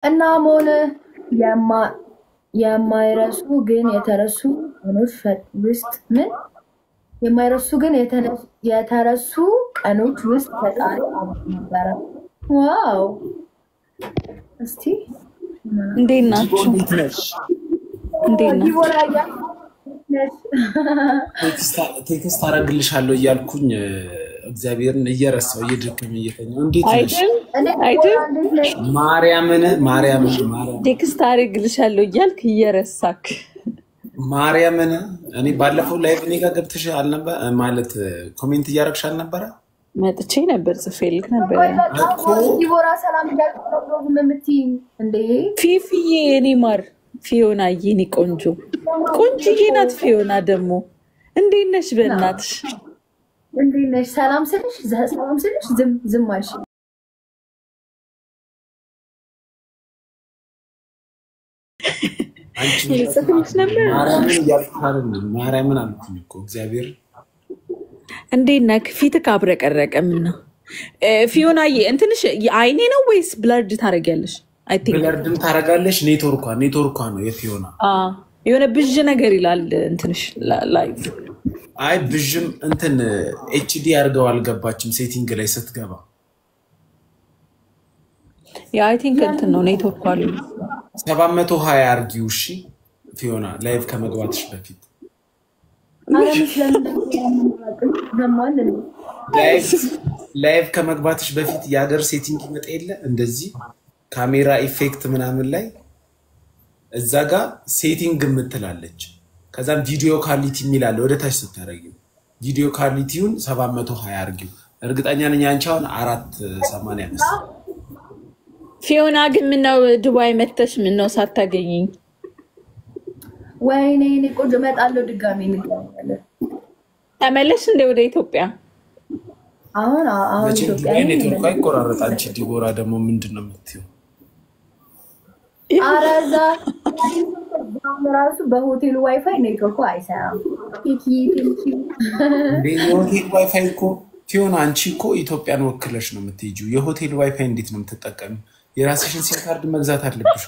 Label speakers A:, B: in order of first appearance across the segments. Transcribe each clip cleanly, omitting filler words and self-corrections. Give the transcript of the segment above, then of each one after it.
A: እና ሞን የማ የማይረሱ ግን የተረሱ ቀኖች ውስጥ ምን የማይረሱ ግን የተረሱ ቀኖች ውስጥ ፈጣሪ አብሮ ነበረ። ዋው እስቲ
B: እንዴት ናችሁ? እንዴት ናችሁ?
C: ቴክስት አረግልሻለሁ እያልኩኝ እግዚአብሔርን እየረሳው እየደከመኝ እየተኛው እንዴት ነሽ? ማርያምን
B: ቴክስት አረግልሻለሁ እያልክ እየረሳክ
C: ማርያምን እኔ ባለፈው ላይቭ እኔ ጋር ገብተሽ አልነበረ ማለት ኮሜንት እያረግሽ አልነበረ?
B: መጥቼ ነበር ጽፌልክ ነበር
A: እኮ ዲቦራ ሰላም እያልኩ ነው የምትይኝ እንዴ?
B: ፊፊዬ እኔ ማር ፊዮና የኔ ቆንጆዬ ናት። ፊዮና ደግሞ እንዴት ነሽ? በእናትሽ
A: እንዴት ነሽ? ሰላም ስልሽ ዝም አልሽ።
B: ጽፍልሽ ነበር
C: ማርያምን አልኩኝ እኮ እግዚአብሔር።
B: እንዴት ነህ? ፊትህ አብረቀረቀ። ምን ነው ፊዮናዬ? እንትንሽ አይኔ ነው ወይስ ብለርድ ታደርጊያለሽ? አይ ቲንክ
C: ብለርድም ታደርጋለሽ። ኔትወርኳ ነው የፊዮና።
B: የሆነ ብዥ ነገር ይላል እንትንሽ ላይቭ።
C: አይ ብዥም እንትን ኤችዲ አድርገው አልገባችም ሴቲንግ ላይ ስትገባ።
B: ያ አይ ቲንክ እንትን ነው ኔትወርክ አለ።
C: 720 አርጊው እሺ ፊዮና ላይቭ ከመግባትሽ በፊት ላይቭ ከመግባትሽ በፊት ያገር ሴቲንግ ይመጣ የለ እንደዚህ ካሜራ ኢፌክት ምናምን ላይ እዛ ጋር ሴቲንግ የምትላለች። ከዛም ቪዲዮ ኳሊቲ የሚላለ ወደ ታች ስታረጊው ቪዲዮ ኳሊቲውን 720 አርጊው። እርግጠኛ ነኝ አንቺ አሁን 480
B: ፊዮና ግን ምነው ዱባይ መተሽ ምነው ሳታገኘኝ?
A: ወይኔ እኔ ቆንጆ እመጣለሁ ድጋሜ እንገናኛለን።
B: ተመለሽ እንደ ወደ ኢትዮጵያ?
A: አሁን ኢትዮጵያ
C: ኔትወርክ አይቆራረጥ። አንቺ ዲቦራ ደግሞ ምንድነው የምትይው?
A: አረዛ ራሱ በሆቴሉ ዋይፋይ ኔትወርኩ አይሰራም።
C: የሆቴል ዋይፋይ እኮ ፊዮና አንቺ እኮ ኢትዮጵያን ወክለሽ ነው የምትሄጂው። የሆቴል ዋይፋይ እንዴት ነው የምትጠቀሚው? የራስሽን ሲም ካርድ መግዛት አለብሽ።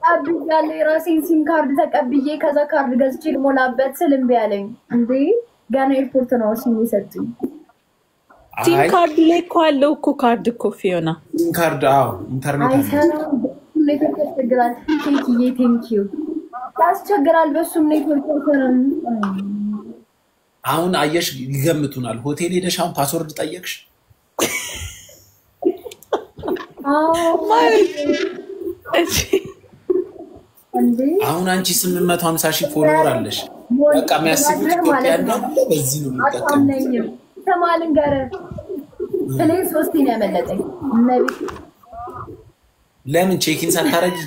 A: አብያለ የራሴን ሲም ካርድ ተቀብዬ ከዛ ካርድ ገዝቼ ልሞላበት ስል እምቢ አለኝ። እንዴ ገና ኤርፖርት ነው ሲም የሰጡኝ።
B: ሲም ካርድ ላይ እኮ አለው እኮ ካርድ እኮ ፊዮና
C: ሲም ካርድ ኢንተርኔት
A: አይሰራም። ኔትወርክ ያስቸግራል። ቴንኪዩ ያስቸግራል። በሱም ኔትወርክ አይሰራም።
C: አሁን አየሽ ይገምቱናል። ሆቴል ሄደሽ አሁን ፓስወርድ ጠየቅሽ? አሁን አንቺ 850,000 ፎሎወር አለሽ። በቃ የሚያስቡት ኢትዮጵያ ነው። በዚህ ነው የምትጠቀመው።
A: ተማልን ጋር እኔ 3 ነው ያመለጠኝ።
C: ለምን ቼኪን ሳታረጊ?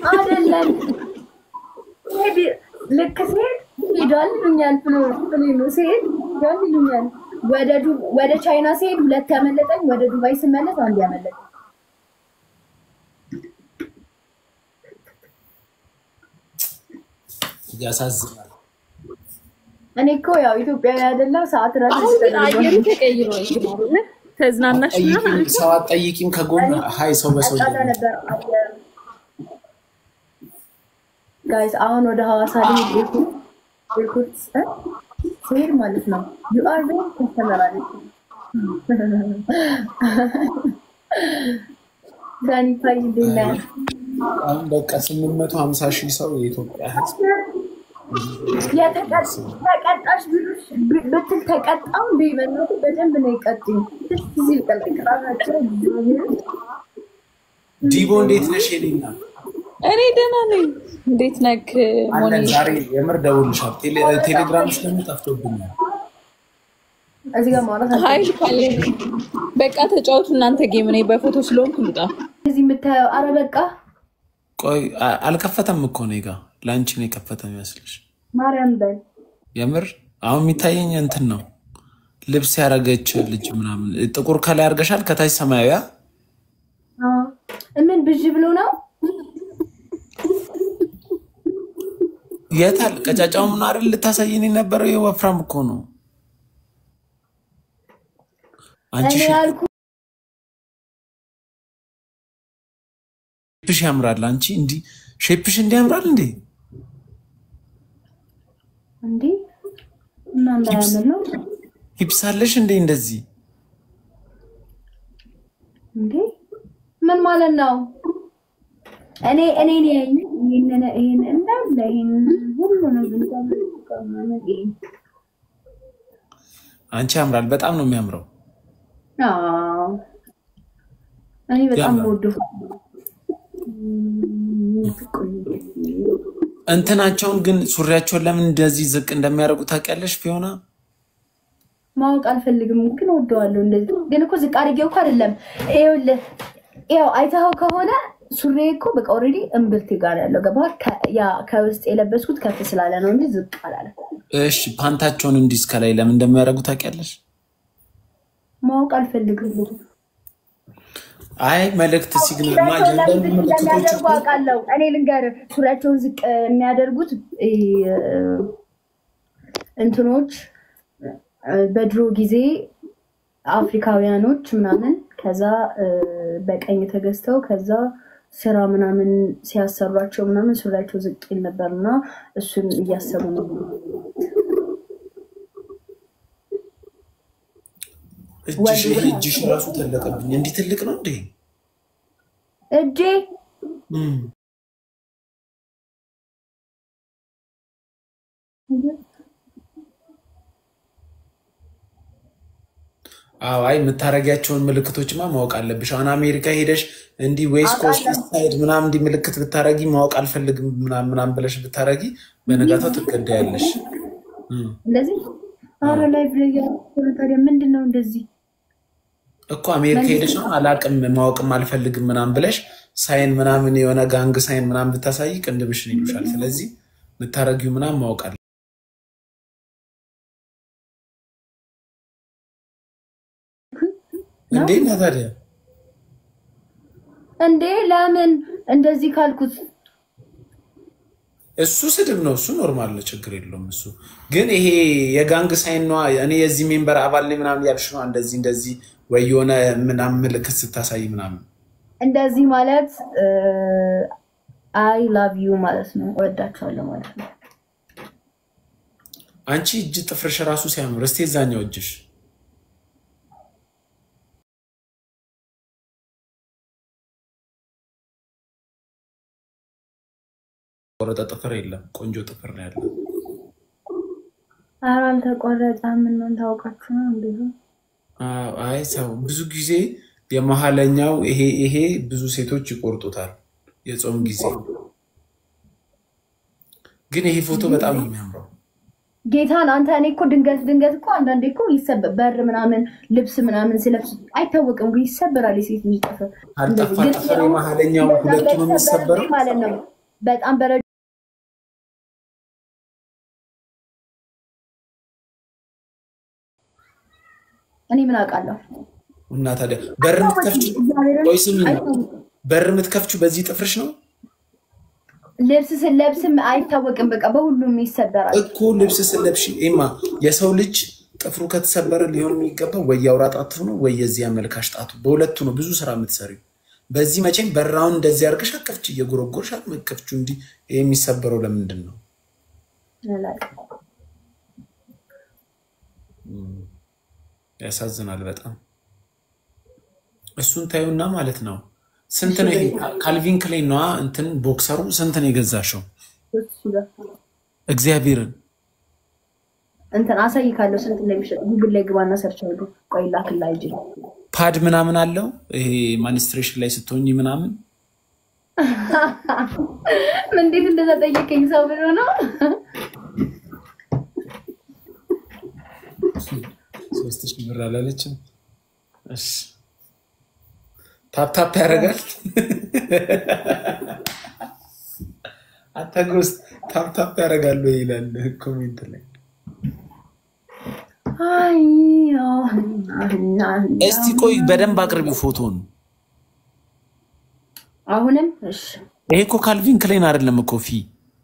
A: አይደለም ልክ ሲሄድ ሄዷል ይሉኛል። ፕሌኑ ሲሄድ ሄዷል ይሉኛል። ወደ ቻይና ሲሄድ 2 ያመለጠኝ፣ ወደ ዱባይ ስመለስ 1 ያመለጠኝ።
C: ያሳዝናል።
B: እኔ እኮ ያው ኢትዮጵያዊ አይደለም ሰዓት ራስ አየሩ ተቀይሮ ይችላል። ተዝናናሽ
C: እና ሰው አጠይቂም ከጎን ሃይ ሰው በሰው
A: ነበር። ጋይስ አሁን ወደ ሐዋሳ ኤርፖርት ሲሄድ ማለት ነው you are very customer ዳኒ ፋይዴና
C: አሁን በቃ 850,000 ሰው የኢትዮጵያ ህዝብ
A: ተቀጣሽ ብትል ተቀጣው ቢበነቱ በደንብ ነው ይቀጥኝ። እዚህ ተቀጣራቸው
C: ዲቦ እንዴት ነሽ? የኔና
B: እኔ ደህና ነኝ። እንዴት ነክ ሞኒ?
C: ዛሬ የምር ደውልሻል። ቴሌግራም ስለምጠፍቶብኛል።
A: እዚህ ጋር ማለት
B: ሀይል ካለኝ በቃ ተጫወቱ እናንተ ጌም። እኔ በፎቶ ስለሆንኩ ልውጣ።
A: እዚህ የምታየው ኧረ በቃ
C: ቆይ አልከፈተም እኮ ነው ጋ ላንቺ ነው የከፈተም ይመስልሽ?
A: ማርያም በል
C: የምር አሁን የሚታየኝ እንትን ነው ልብስ ያረገች ልጅ ምናምን ጥቁር ከላይ አርገሻል ከታች ሰማያዊ።
A: ምን ብዥ ብሎ ነው
C: የታል? ቀጫጫው ምን አይደል ልታሳየኝ የነበረው? የወፍራም እኮ ነው አንቺ ሼፕሽ ያምራል። አንቺ እንዲ ሼፕሽ እንዲያምራል እንዴ?
A: እንዴ እና እንዳያምን ነው
C: ሂፕሳለሽ እንዴ እንደዚህ?
A: እንዴ ምን ማለት ነው? እኔ ነኝ ይሄን እንዳለ ይሄን ሁሉ ነው ግን
C: አንቺ ያምራል። በጣም ነው የሚያምረው።
A: እኔ በጣም ወዶ
C: እንትናቸውን ግን ሱሪያቸውን ለምን እንደዚህ ዝቅ እንደሚያደርጉ ታውቂያለሽ ፊዮና?
A: ማወቅ አልፈልግም ግን ወደዋለሁ። እንደዚህ ግን እኮ ዝቅ አድርጌው እኮ አይደለም። ይኸው አይተኸው ከሆነ ሱሪ እኮ በቃ ኦልሬዲ እምብርት ጋር ያለው ገባህ? ያ ከውስጥ የለበስኩት ከፍ ስላለ ነው እንጂ ዝቅ አላለ።
C: እሺ ፓንታቸውን እንዲህ እስከ ላይ ለምን እንደሚያደርጉ ታውቂያለሽ?
A: ማወቅ አልፈልግም።
C: አይ መልእክት ሲግናል ማጀንደን ምልክቶች እኮ
A: አውቃለሁ። እኔ ልንገርህ ሱሪያቸውን ዝቅ የሚያደርጉት እንትኖች በድሮ ጊዜ አፍሪካውያኖች ምናምን ከዛ በቀኝ ተገዝተው ከዛ ስራ ምናምን ሲያሰሯቸው ምናምን ሱሪያቸው ዝቅ ይል ነበርና እሱን እያሰቡ ነው።
C: እጅሽ ራሱ ተለቀብኝ። እንዴ ትልቅ ነው እንዴ
A: እጄ?
C: አይ የምታረጊያቸውን ምልክቶችማ ማወቅ አለብሽ። አሁን አሜሪካ ሄደሽ እንዲህ ዌስት ኮስት ሳይድ ምናምን እንዲህ ምልክት ብታረጊ ማወቅ አልፈልግም ምናምን ብለሽ ብታረጊ በነጋታው ትገዳያለሽ።
A: እንደዚህ አረ ላይ ብለያ ታዲያ ምንድነው እንደዚህ
C: እኮ አሜሪካ ሄደሽ ነው አላቅም ማወቅም አልፈልግም ምናምን ብለሽ ሳይን ምናምን የሆነ ጋንግ ሳይን ምናምን ብታሳይ ቅንድብሽን ይሉሻል። ስለዚህ የምታረጊው ምናምን ማወቅ አለ እንዴ ታዲያ
A: እንዴ ለምን እንደዚህ ካልኩት
C: እሱ ስድብ ነው። እሱ ኖርማል ነው፣ ችግር የለውም። እሱ ግን ይሄ የጋንግ ሳይን ነው። እኔ የዚህ ሜምበር አባል ነኝ ምናምን ያልሽ ነው እንደዚህ ወይ የሆነ ምናምን ምልክት ስታሳይ ምናምን
A: እንደዚህ ማለት አይ ላቭ ዩ ማለት ነው፣ እወዳቸዋለሁ ማለት ነው።
C: አንቺ እጅ ጥፍርሽ ራሱ ሲያምር እስቲ እዛኛው እጅሽ ቆረጠ ጥፍር የለም፣ ቆንጆ ጥፍር ነው ያለው።
A: ኧረ አልተቆረጠም። ምን ታውቃችሁ ነው እንዴ?
C: አይ ሰው ብዙ ጊዜ የመሃለኛው ይሄ ብዙ ሴቶች ይቆርጡታል የጾም ጊዜ። ግን ይሄ ፎቶ በጣም ነው የሚያምረው።
A: ጌታን አንተ እኔ እኮ ድንገት እኮ አንዳንዴ እኮ ይሰበር በር ምናምን ልብስ ምናምን ስለብስ አይታወቅም ግን ይሰበራል። የሴት ጥፍር
C: አልጠፋ ጥፍር የመሃለኛው ሁለቱ ነው የሚሰበረው
A: ማለት ነው። በጣም በረ እኔ ምን አውቃለሁ።
C: እና ታዲያ በር የምትከፍቺው በዚህ ጥፍርሽ ነው?
A: ልብስ ስለብስም አይታወቅም በቃ በሁሉም ይሰበራል
C: እኮ። ልብስ ስለብሽ ኤማ የሰው ልጅ ጥፍሩ ከተሰበረ ሊሆን የሚገባው ወይ ያውራ ጣቱ ነው ወይ የዚህ አመልካሽ ጣቱ፣ በሁለቱ ነው ብዙ ስራ የምትሰሪው። በዚህ መቼም በራውን እንደዚህ አርገሽ አከፍቺ እየጎረጎርሽ አትመከፍቺው። እንዲህ የሚሰበረው ለምንድን ነው? ያሳዝናል በጣም። እሱን ታዩና ማለት ነው። ስንት ነው ካልቪን ክሌን ነው እንትን ቦክሰሩ ስንት ነው የገዛሽው? እግዚአብሔርን
A: እንትን አሳይካለሁ ስንት እንደሚሸጥ ጉግል ላይ ግባና ሰርች አድርጉ። ቆይ ላክልህ።
C: ፓድ ምናምን አለው ይሄ ማኒስትሬሽን ላይ ስትሆኚ ምናምን።
A: እንዴት እንደዛ ጠየቀኝ ሰው ብሎ ነው።
C: 3000 ብር አላለችም። እሺ ታፕ ያደርጋል። አታጎስ ታፕ ያደርጋል ይላል ኮሜንት ላይ። እስቲ ቆይ በደንብ አቅርቢው ፎቶን
A: አሁንም። እሺ
C: ይሄ እኮ ካልቪን ክሌን አይደለም እኮ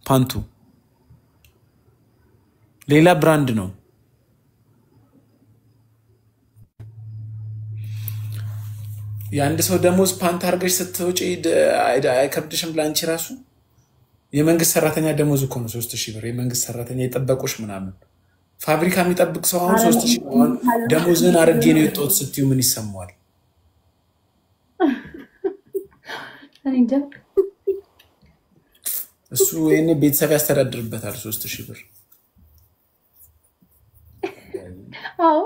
C: ፓንቱ ሌላ ብራንድ ነው። የአንድ ሰው ደሞዝ ፓንት አድርገሽ ስትወጪ አይከብድሽም? ላንቺ ራሱ የመንግስት ሰራተኛ ደሞዝ እኮ ነው 3000 ብር። የመንግስት ሰራተኛ የጠበቁሽ ምናምን ፋብሪካ የሚጠብቅ ሰው አሁን 3000 ብር ደሞዝን አድርጌ ነው የወጣሁት ስትዩ ምን ይሰማዋል? እሱ የኔ ቤተሰብ ያስተዳድርበታል 3000 ብር።
A: አዎ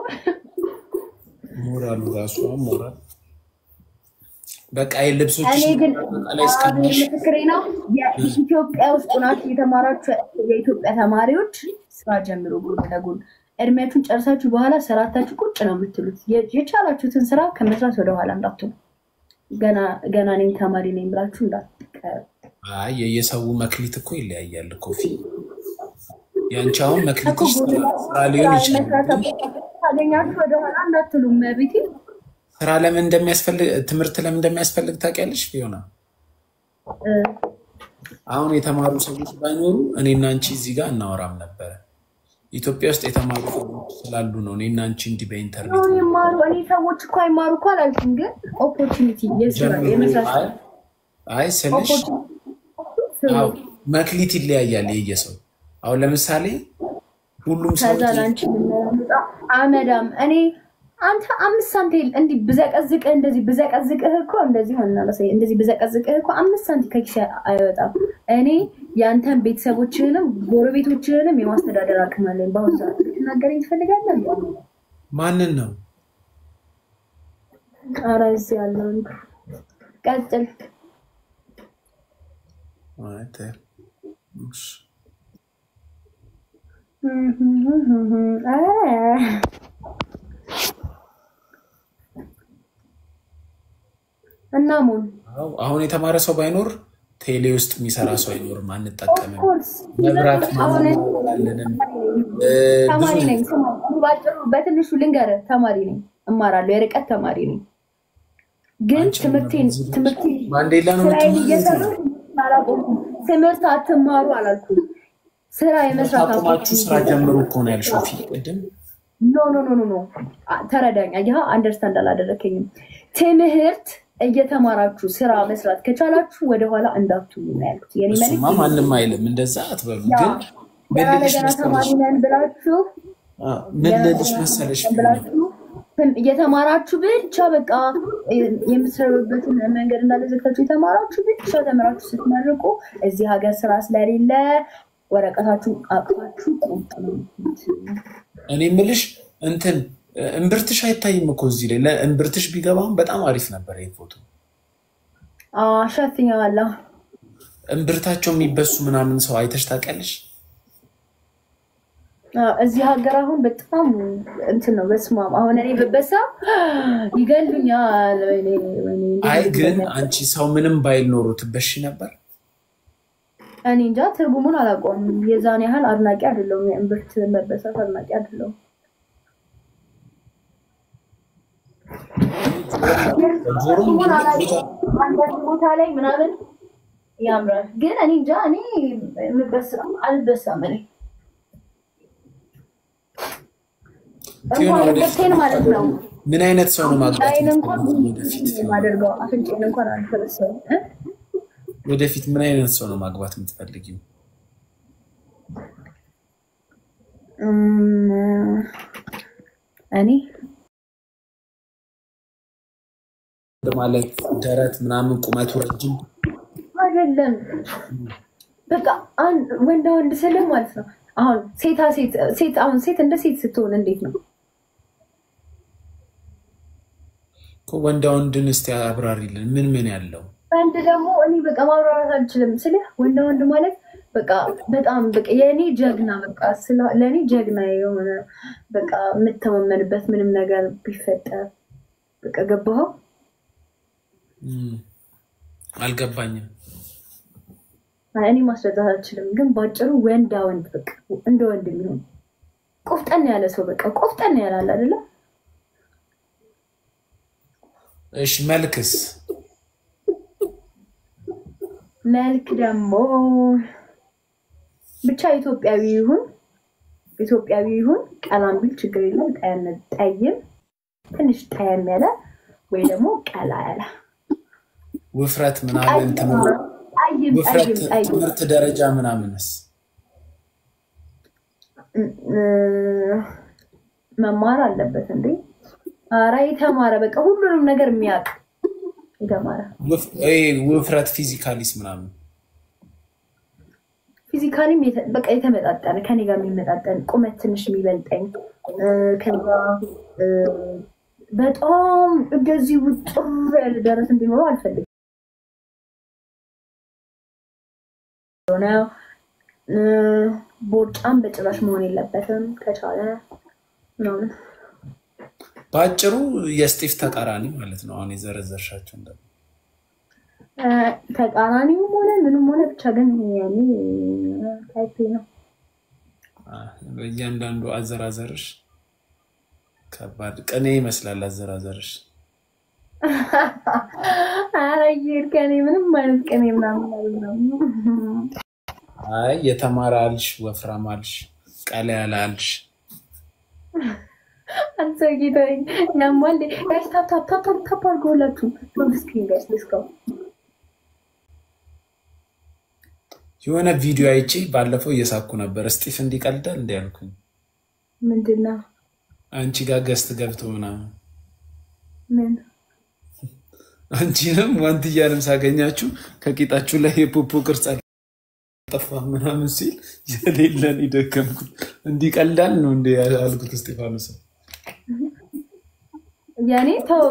C: ሞራሉ ራሱ ሞራል በቃ የልብሶች
A: እኔ ግን ምስክሬ ነው። የኢትዮጵያ ውስጥ ናችሁ የተማራችሁ የኢትዮጵያ ተማሪዎች ስራ ጀምሮ ጎን ለጎን እድሜያችሁን ጨርሳችሁ በኋላ ስራታችሁ ቁጭ ነው የምትሉት። የቻላችሁትን ስራ ከመስራት ወደ ኋላ እንዳትሉ። ገና ነኝ ተማሪ ነኝ ብላችሁ እንዳትቀር።
C: አይ የየሰው መክሊት እኮ ይለያያል እኮ ያንቺ አሁን መክሊትሽ ስራ ሊሆን ይችላል።
A: ታገኛችሁ ወደ ኋላ እንዳትሉ። መቤቴ
C: ስራ ለምን እንደሚያስፈልግ ትምህርት ለምን እንደሚያስፈልግ ታውቂያለሽ ፊዮና? አሁን የተማሩ ሰዎች ባይኖሩ እኔና አንቺ እዚህ ጋር እናወራም ነበር። ኢትዮጵያ ውስጥ የተማሩ ሰዎች ስላሉ ነው እኔና አንቺ እንዲህ በኢንተርኔት
A: ነው ይማሩ። እኔ ሰዎች እኮ አይማሩ እኮ አላልኩም፣ ግን ኦፖርቹኒቲ የመስራት
C: አይ ስልሽ አው መክሊት ይለያያል የየሰው። አሁን ለምሳሌ ሁሉም ሰው
A: ታዛላንቺ አመዳም እኔ አንተ 5 ሳንቲም እንዲህ ብዘቀዝቅህ እንደዚህ ብዘቀዝቅህ እኮ እንደዚህ ሆነና ለሰይ እንደዚህ ብዘቀዝቅህ እኮ 5 ሳንቲም ከኪስ አይወጣም። እኔ ያንተን ቤተሰቦችህንም ጎረቤቶችህንም የማስተዳደር አቅም አለኝ። ባሁን ሰዓት ትናገረኝ ትፈልጋለህ?
C: ማንን ነው?
A: አራዝ ያለው ቀጥል።
C: አተ እናሙን አሁን የተማረ ሰው ባይኖር ቴሌ ውስጥ የሚሰራ ሰው አይኖርም። አንጠቀምም። መብራት ማለንም
A: ተማሪ ነኝ። ባጭሩ በትንሹ ልንገርህ ተማሪ ነኝ፣ እማራለሁ፣ የርቀት ተማሪ ነኝ። ግን ትምህርቴ
C: ማንዴላ ነው
A: ትምህርት አትማሩ አላልኩም። ስራ የመስራት
C: አቁማችሁ ስራ ጀምሩ እኮ ነው ያልሽው ቅድም።
A: ኖ ተረዳኝ። አያ አንደርስታንድ አላደረከኝም። ትምህርት እየተማራችሁ ስራ መስራት ከቻላችሁ ወደ ኋላ እንዳትሉ ነው ያልኩት። የኔ ማለት
C: ነው። ማንንም አይልም እንደዛ አትበሉ። ግን
A: መልልሽ ተማሪ ነን ብላችሁ
C: መልልሽ መሰለሽ
A: ብላችሁ እየተማራችሁ ብቻ በቃ የምትሰሩበትን መንገድ እንዳለዘካችሁ የተማራችሁ ብቻ ተምራችሁ ስትመርቁ እዚህ ሀገር ስራ ስለሌለ ወረቀታችሁ አቅፋችሁ ቁጥ ነው።
C: እኔ ምልሽ እንትን እምብርትሽ አይታይም እኮ እዚህ ላይ ለእምብርትሽ ቢገባም በጣም አሪፍ ነበር ይሄ ፎቶ።
A: ሸፍኛለሁ።
C: እምብርታቸው የሚበሱ ምናምን ሰው አይተሽ ታውቂያለሽ?
A: እዚህ ሀገር አሁን በጣም እንትን ነው። በስማም አሁን እኔ በበሳ ይገሉኛል።
C: አይ ግን አንቺ ሰው ምንም ባይል ኖሮ ትበሺ ነበር?
A: እኔ እንጃ ትርጉሙን አላውቀውም። የዛን ያህል አድናቂ አይደለሁም። የእምብርት መበሳት አድናቂ አይደለሁም። አንዳንድ ቦታ ላይ ምናምን ያምራል። ግን እኔ እንጃ እኔ አልበሳም። እኔ ማለት ነው።
C: ምን አይነት ሰው ነው ማግባት
A: ማደርገው? አፍንጫዬን እንኳን አልፈለሰም።
C: ወደፊት ምን አይነት ሰው ነው ማግባት የምትፈልጊው?
A: እኔ
C: ማለት ደረት ምናምን ቁመቱ ረጅም
A: አይደለም። በቃ ወንድ ስልም ማለት ነው። አሁን ሴት አሁን ሴት እንደ ሴት ስትሆን እንዴት ነው?
C: ወንድን እስቲ አብራሪልን። ምን ያለው
A: ወንድ ደግሞ እኔ በቃ ማብራራት አልችልም። ስለ ወንድ ማለት በቃ በጣም በቃ የኔ ጀግና በቃ ለኔ ጀግና የሆነ በቃ የምተማመንበት ምንም ነገር ቢፈጠር በቃ ገባው።
C: አልገባኝም።
A: እኔ ማስረዳት አልችልም። ግን ባጭሩ ወንድ በቃ እንደ ወንድ የሚሆን ቆፍጠን ያለ ሰው በቃ ቆፍጠን ያላል አይደለ?
C: እሺ መልክስ?
A: መልክ ደግሞ ብቻ ኢትዮጵያዊ ይሁን ቀላም ቢል ችግር የለም። ጠይም ትንሽ ጠየም ያለ ወይ ደግሞ ቀላ ያለ
C: ውፍረት ምናምን ትምህርት ደረጃ ምናምንስ
A: መማር አለበት እንዴ? ኧረ የተማረ በቃ ሁሉንም ነገር የሚያውቅ የተማረ
C: ውፍረት ፊዚካሊስ ምናምን
A: ፊዚካሊም በቃ የተመጣጠነ ከኔ ጋር የሚመጣጠን ቁመት ትንሽ የሚበልጠኝ ከዛ በጣም እንደዚህ ውጥር ያለ ደረት እንዲኖረው አልፈልግም ነው ቦርጫም በጭራሽ መሆን የለበትም ከቻለ ነው
C: ባጭሩ የስቲፍ ተቃራኒ ማለት ነው አሁን የዘረዘርሻቸው እንደ
A: ተቃራኒው ሆነ ምንም ሆነ ብቻ ግን ያኔ ታይፕ ነው
C: በእያንዳንዱ አዘራዘርሽ ከባድ ቀኔ ይመስላል አዘራዘርሽ
A: አራየር ቀኔ ምንም ማለት ቀኔ ምናምን ነው
C: አይ የተማራልሽ ወፍራማልሽ ቀላ ያላልሽ
A: አንተ ጌታዬ ያማል ጋይስ ታፕ አድርጉላችሁ ስክሪን ጋይስ let's go
C: የሆነ ቪዲዮ አይቼ ባለፈው እየሳኩ ነበር ስቲፍ እንዲቀልዳል እንዲያልኩኝ
A: ምንድነው
C: አንቺ ጋር ገስት ገብቶ ምናምን
A: ምን
C: አንቺንም ዋንትያንም ሳገኛችሁ ከቂጣችሁ ላይ የፖፖ ቅርጽ ጠፋ ምናምን ሲል የሌለን ይደከምኩት እንዲቀልዳል ነው እንደ ያልኩት ስቲፋኖስ
A: ያኔ ተው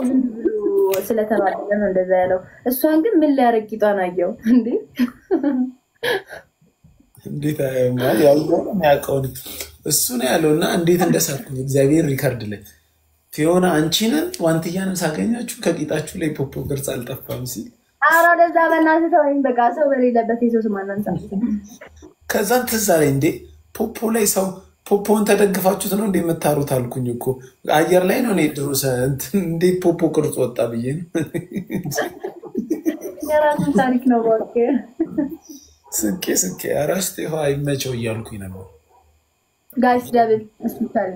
A: ስለተባለ ነው እንደዛ ያለው እሷን ግን ምን ሊያረግ ቂጣን አየው እንዴ
C: እንዴት ማለት ያለው እሱ ነው ያለውና እንዴት እንደሳኩ እግዚአብሔር ሪከርድ ላይ ፊዮና አንቺንም ዋንትያንም ሳገኛችሁ ከቂጣችሁ ላይ ፖፖ ቅርጽ አልጠፋም ሲል
A: አራ ለዛ በእናትህ ተወኝ በቃ ሰው በሌለበት ኢየሱስ ማንንሳ
C: ከዛ ትዝ አለኝ እንዴ ፖፖ ላይ ሰው ፖፖን ተደግፋችሁት ነው እንዴ የምታሩት አልኩኝ እኮ አየር ላይ ነው ድሮስ እንዴ ፖፖ ቅርጽ ወጣ ብዬ ነው
A: የራሱ ታሪክ ነው ወርቄ
C: ስቄ አራስቴ ሆይ መቼው እያልኩኝ ነበር
A: ጋይስ ዳብል ስፒታል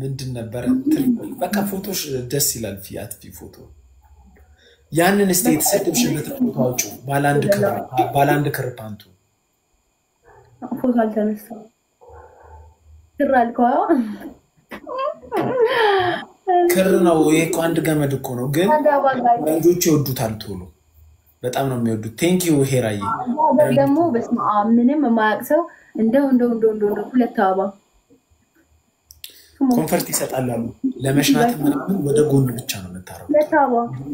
C: ምንድን ነበር በቃ ፎቶሽ ደስ ይላል ፊያት ፎቶ ያንን ስቴት ሰጥብሽለት ፎቶ አውጪ ባላንድ ክርፓንቱ
A: ፎቶ አልተነሳ ትራልኳ
C: ክር ነው እኮ አንድ ገመድ እኮ ነው ግን ወንጆች ይወዱታል ቶሎ በጣም ነው የሚወዱት ቴንክ ዩ ሄራዬ
A: ደግሞ በስማ ምንም ማያቅሰው እንደው ሁለት አበባ
C: ኮንፈርት ይሰጣላሉ ለመሽናት ምናምን ወደ ጎን ብቻ ነው የምታረጉት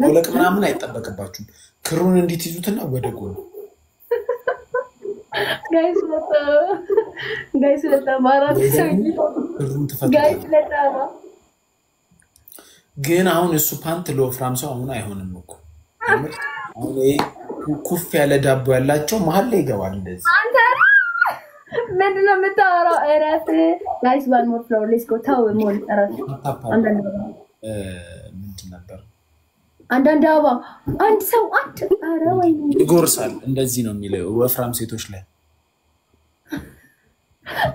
C: ወለቅ ምናምን አይጠበቅባችሁም ክሩን እንዲትይዙትና ወደ ጎን
A: ጋይስ ለተማራት ሰው ጋይስ ለታባ
C: ግን አሁን እሱ ፓንት ለወፍራም ሰው አሁን አይሆንም እኮ አሁን ኩፍ ያለ ዳቦ ያላቸው መሀል ላይ ይገባል እንደዚህ
A: ምንድነው የምታወራው እረፍ ጋይስ ዋን ሞር ፍሎር ሌትስ ጎ ታው ሞል እረፍ
C: ምንድን ነበር
A: አንዳንድ አበባ አንድ ሰው ኧረ ወይ
C: ይጎርሳል እንደዚህ ነው የሚለው ወፍራም ሴቶች ላይ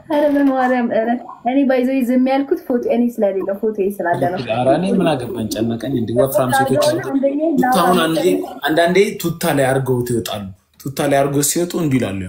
A: ኧረ በማርያም እረፍ እኔ ባይዘው ዝም ያልኩት ፎቶ እኔ ስለሌለ ፎቶ ስላለ ነው
C: ኧረ እኔ ምን አገባኝ ጨነቀኝ እንዴ ወፍራም ሴቶች ቱታውን አንዳንዴ ቱታ ላይ አርገው ይወጣሉ ቱታ ላይ አርገው ሲወጡ እንዲላሉ